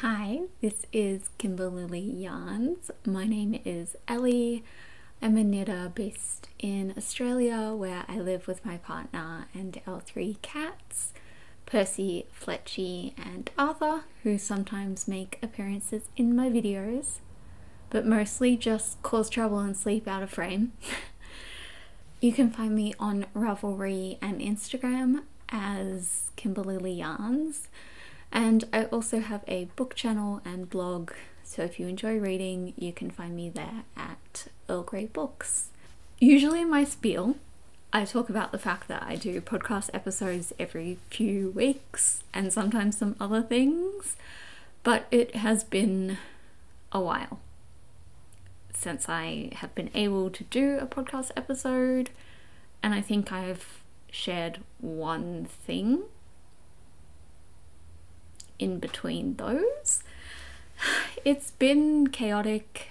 Hi, this is Kimberlily Yarns. My name is Ellie. I'm a knitter based in Australia where I live with my partner and our 3 cats, Percy, Fletchy and Arthur, who sometimes make appearances in my videos, but mostly just cause trouble and sleep out of frame. You can find me on Ravelry and Instagram as Kimberlily Yarns. And I also have a book channel and blog, so if you enjoy reading, you can find me there at Earl Grey Books. Usually in my spiel, I talk about the fact that I do podcast episodes every few weeks and sometimes some other things, but it has been a while since I have been able to do a podcast episode, and I think I've shared one thing in between those. It's been chaotic.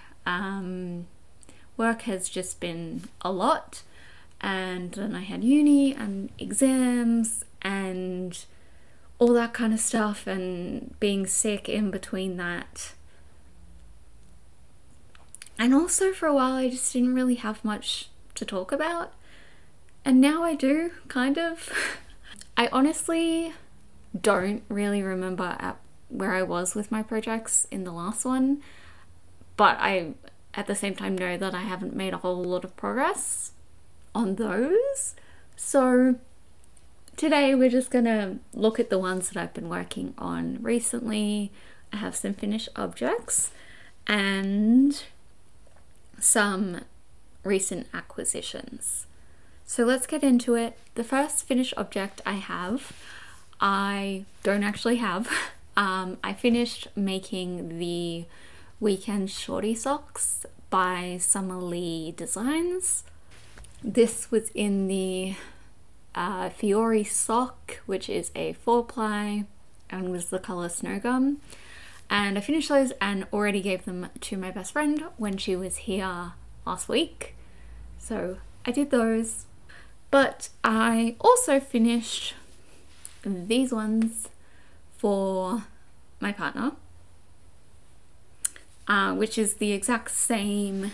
Work has just been a lot, and then I had uni and exams and all that kind of stuff, and being sick in between that. And also for a while I just didn't really have much to talk about, and now I do, kind of. I honestly don't really remember where I was with my projects in the last one, but I at the same time know that I haven't made a whole lot of progress on those. So today we're just gonna look at the ones that I've been working on recently. I have some finished objects and some recent acquisitions. So let's get into it. The first finished object I don't actually have. I finished making the Weekend Shorty socks by Summer Lee Designs. This was in the Fiori sock, which is a 4-ply and was the color Snowgum. And I finished those and already gave them to my best friend when she was here last week. So I did those. But I also finished these ones for my partner, which is the exact same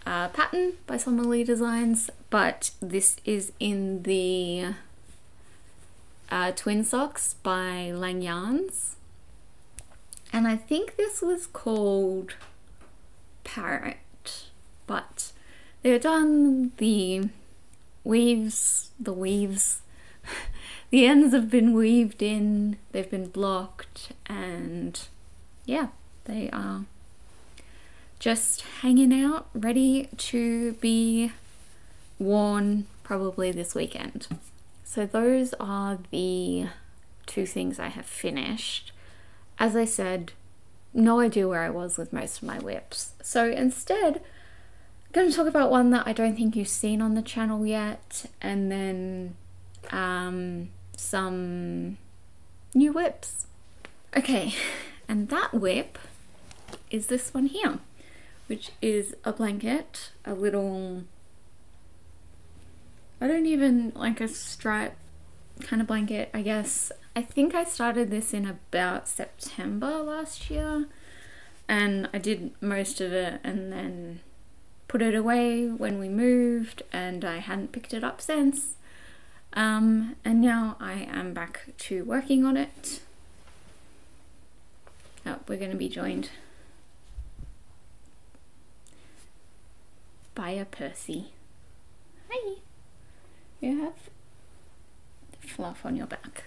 pattern by Summer Lee Designs, but this is in the Twin Socks by Lang Yarns, and I think this was called Parrot, but they've done the weaves, the ends have been weaved in, they've been blocked, and yeah, they are just hanging out, ready to be worn probably this weekend. So those are the 2 things I have finished. As I said, no idea where I was with most of my whips. So instead, I'm going to talk about one that I don't think you've seen on the channel yet, and then some new whips. Okay, and that whip is this one here, which is a blanket, a little, I don't even like a stripe kind of blanket, I guess. I think I started this in about September last year, and I did most of it and then put it away when we moved, and I hadn't picked it up since. And now I am back to working on it. Oh, we're going to be joined by a Percy. Hi! You have fluff on your back.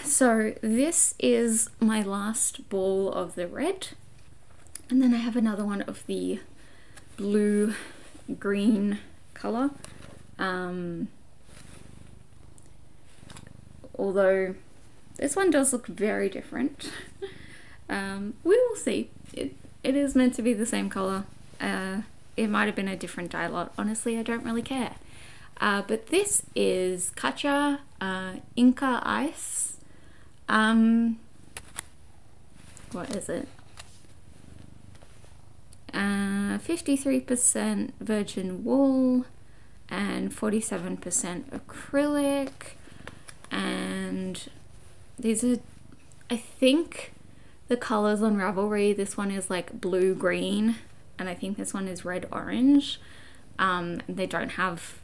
So this is my last ball of the red, and then I have another one of the blue green color. Although this one does look very different. We will see. It is meant to be the same color. It might have been a different dye lot. Honestly, I don't really care. But this is Katia Inca Ice. What is it? 53% virgin wool and 47% acrylic, and these are I think the colors on Ravelry, this one is like blue green, and I think this one is red orange. They don't have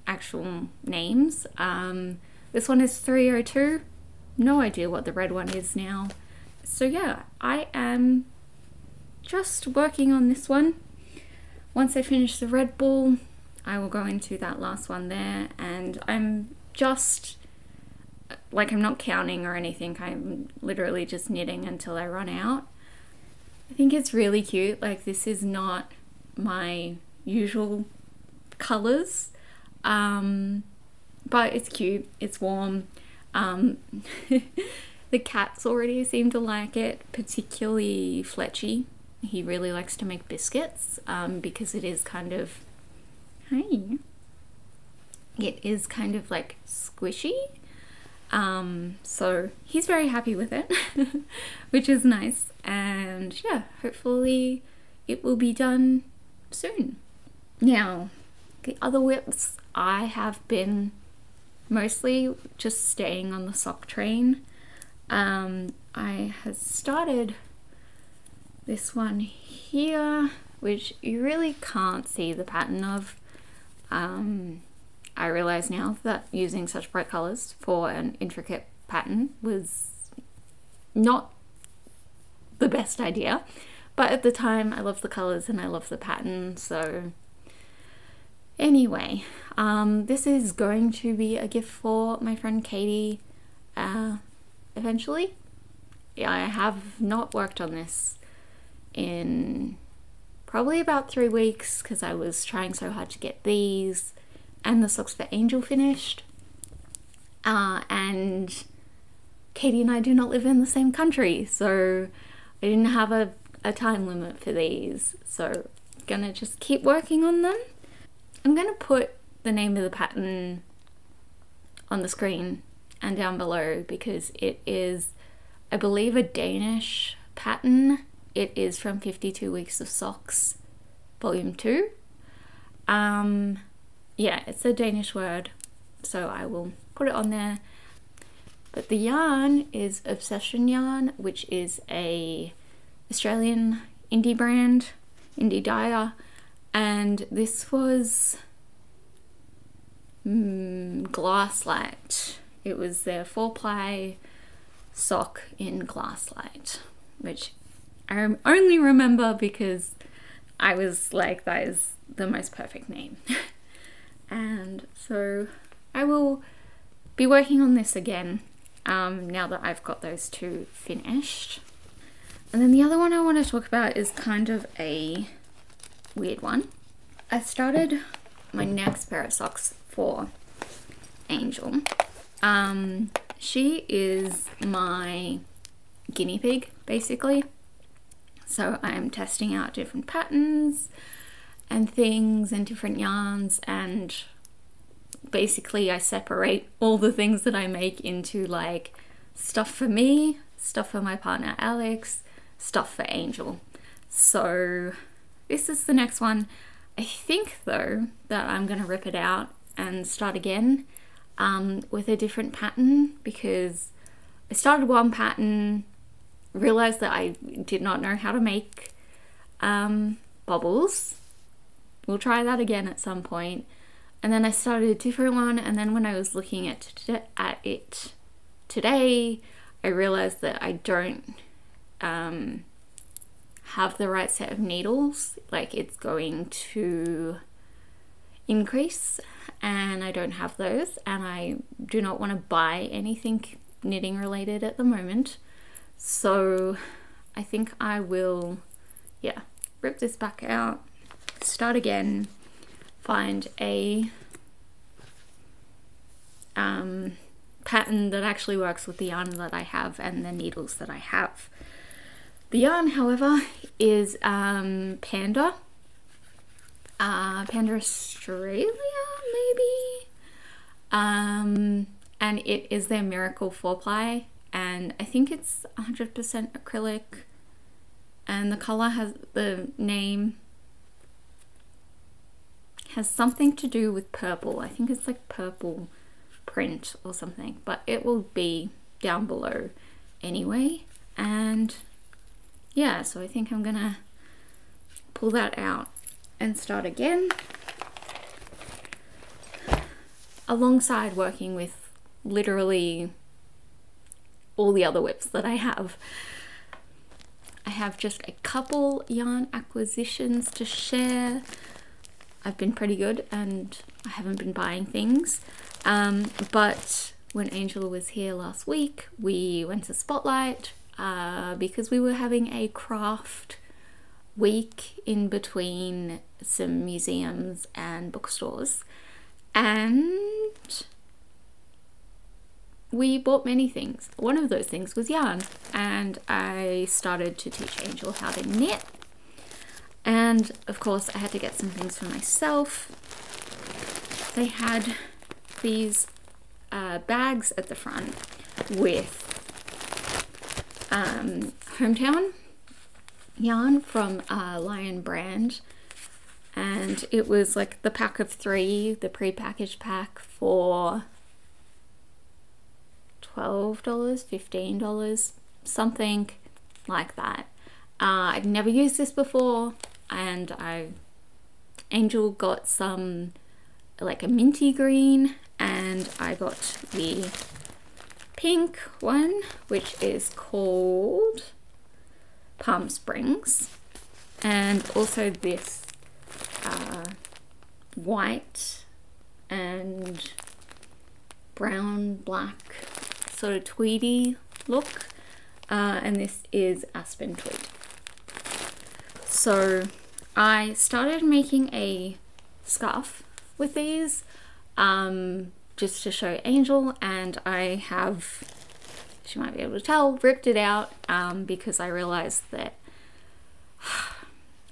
actual names. This one is 302. No idea what the red one is now. So yeah, I am just working on this one. Once I finish the red ball, I will go into that last one there, and I'm just, like, I'm not counting or anything. I'm literally just knitting until I run out. I think it's really cute. Like, this is not my usual colors, but it's cute, it's warm. The cats already seem to like it, particularly Fletchy. He really likes to make biscuits, because it is kind of, hey, it is kind of like squishy. So he's very happy with it, which is nice. And yeah, hopefully it will be done soon. Now, the other whips, I have been mostly just staying on the sock train. I have started this one here, which you really can't see the pattern of. I realize now that using such bright colors for an intricate pattern was not the best idea, but at the time I love the colors and I love the pattern. So anyway, this is going to be a gift for my friend Katie eventually. Yeah, I have not worked on this in probably about 3 weeks because I was trying so hard to get these and the socks for Angel finished. And Katie and I do not live in the same country, so I didn't have a time limit for these. So I'm gonna just keep working on them. I'm gonna put the name of the pattern on the screen and down below because it is, I believe, a Danish pattern. It is from 52 Weeks of Soxx, Volume 2. Yeah, it's a Danish word, so I will put it on there. But the yarn is Obsession Yarn, which is a Australian indie brand, indie dyer, and this was Glasslight. It was their 4-ply sock in Glasslight, which I only remember because I was like, that is the most perfect name. And so I will be working on this again now that I've got those two finished. And then the other one I want to talk about is kind of a weird one. I started my next pair of socks for Angel. She is my guinea pig, basically. So I'm testing out different patterns and things and different yarns, and basically I separate all the things that I make into like stuff for me, stuff for my partner Alex, stuff for Angel. So this is the next one. I think though that I'm gonna rip it out and start again with a different pattern, because I started one pattern, realized that I did not know how to make bubbles. We'll try that again at some point. And then I started a different one, and then when I was looking at it today, I realized that I don't have the right set of needles. Like, it's going to increase and I don't have those, and I do not want to buy anything knitting related at the moment. So I think I will, yeah, rip this back out, start again, find a pattern that actually works with the yarn that I have and the needles that I have. The yarn, however, is Panda. Panda Australia, maybe? And it is their Miracle 4-ply, and I think it's 100% acrylic, and the color has, the name has something to do with purple. I think it's like purple print or something, but it will be down below anyway, and yeah, so I think I'm gonna pull that out and start again, alongside working with literally all the other whips that I have. I have just a couple yarn acquisitions to share. I've been pretty good and I haven't been buying things, but when Angela was here last week, we went to Spotlight because we were having a craft week in between some museums and bookstores, and we bought many things. One of those things was yarn, and I started to teach Angel how to knit, and of course I had to get some things for myself. They had these bags at the front with Hometown yarn from Lion brand, and it was like the pack of 3, the pre-packaged pack, for $12, $15, something like that. I'd never used this before, and Angel got some like a minty green, and I got the pink one, which is called Palm Springs, and also this white and brown black sort of tweedy look, and this is Aspen Tweed. So I started making a scarf with these just to show Angel, and I have, she might be able to tell, ripped it out because I realized that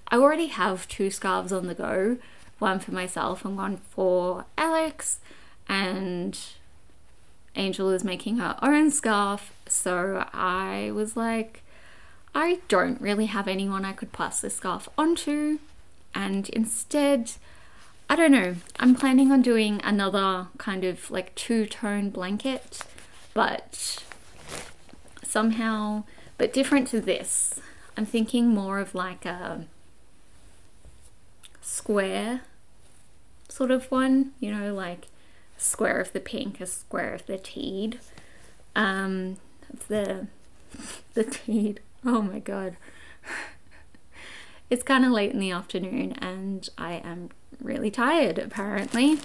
I already have 2 scarves on the go, one for myself and one for Alex, and Angel is making her own scarf, so I was like, I don't really have anyone I could pass this scarf onto, and instead, I don't know, I'm planning on doing another kind of like 2-tone blanket, but somehow, but different to this. I'm thinking more of like a square sort of one, you know, like a square of the pink, a square of the teed. The teed, oh my god. It's kind of late in the afternoon and I am really tired, apparently.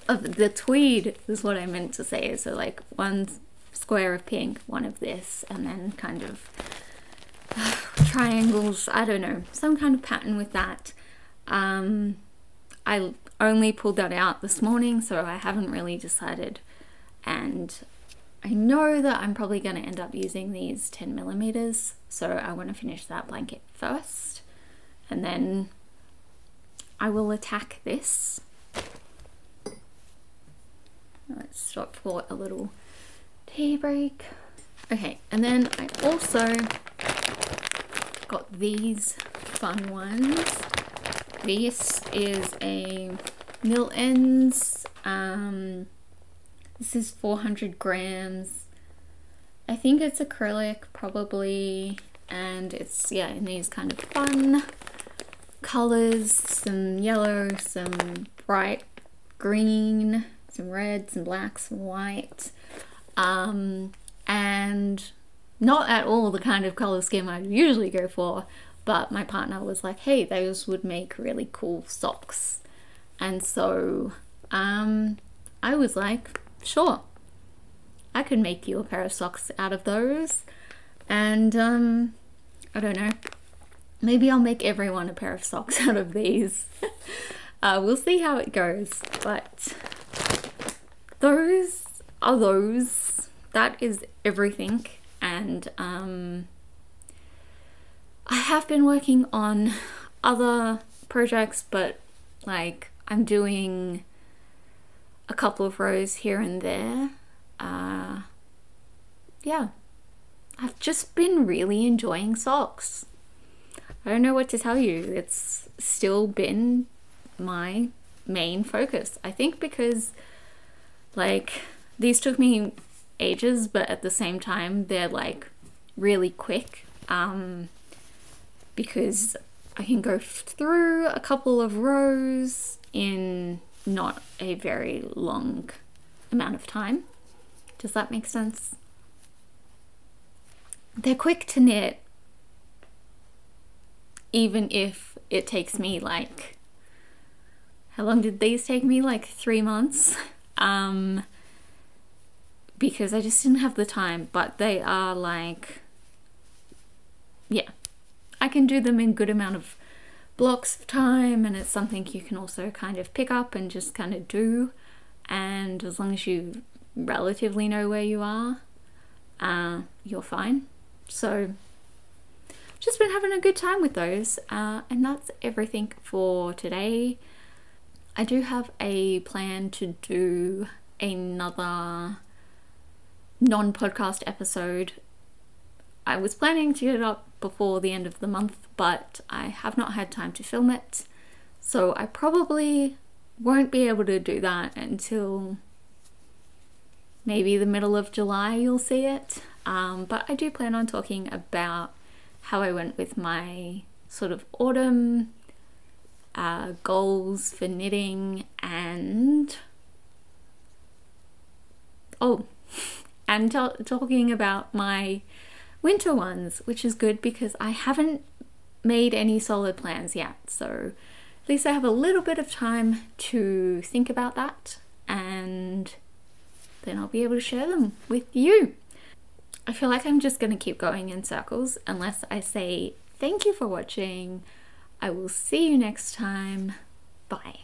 Of the tweed is what I meant to say. So like one square of pink, one of this, and then kind of triangles, I don't know, some kind of pattern with that. I only pulled that out this morning, so I haven't really decided, and I know that I'm probably going to end up using these 10mm, so I want to finish that blanket first, and then I will attack this. Let's stop for a little tea break. Okay, and then I also got these fun ones. This is a Milton's, this is 400 grams. I think it's acrylic probably, and it's, yeah, in these kind of fun colors, some yellow, some bright green, some red, some black, some white, and not at all the kind of color scheme I usually go for, but my partner was like, hey, those would make really cool socks. And so I was like, sure, I could make you a pair of socks out of those. And I don't know, maybe I'll make everyone a pair of socks out of these. We'll see how it goes, but those are those. That is everything. And I have been working on other projects, but like I'm doing a couple of rows here and there. Yeah, I've just been really enjoying socks. I don't know what to tell you. It's still been my main focus. I think because like these took me ages, but at the same time they're like really quick, because I can go through a couple of rows in not a very long amount of time. Does that make sense? They're quick to knit, even if it takes me like, how long did these take me? Like 3 months. Because I just didn't have the time, but they are like, yeah, I can do them in good amount of blocks of time, and it's something you can also kind of pick up and just kind of do, and as long as you relatively know where you are, you're fine. So just been having a good time with those, and that's everything for today. I do have a plan to do another non-podcast episode. I was planning to get it up before the end of the month, but I have not had time to film it, so I probably won't be able to do that until maybe the middle of July. You'll see it, but I do plan on talking about how I went with my sort of autumn goals for knitting, and talking about my winter ones, which is good because I haven't made any solid plans yet, so at least I have a little bit of time to think about that, and then I'll be able to share them with you. I feel like I'm just going to keep going in circles unless I say thank you for watching. I will see you next time. Bye.